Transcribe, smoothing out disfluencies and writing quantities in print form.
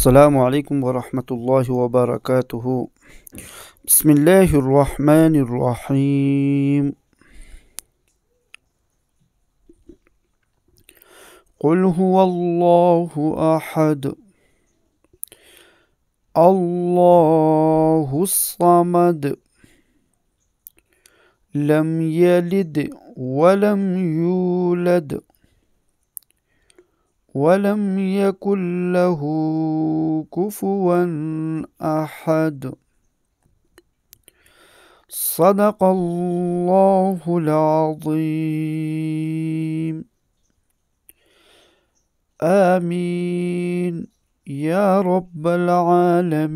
السلام عليكم ورحمة الله وبركاته. بسم الله الرحمن الرحيم. قل هو الله أحد الله الصمد لم يلد ولم يولد ولم يكن له كفوا أحد. صدق الله العظيم. آمين يا رب العالمين.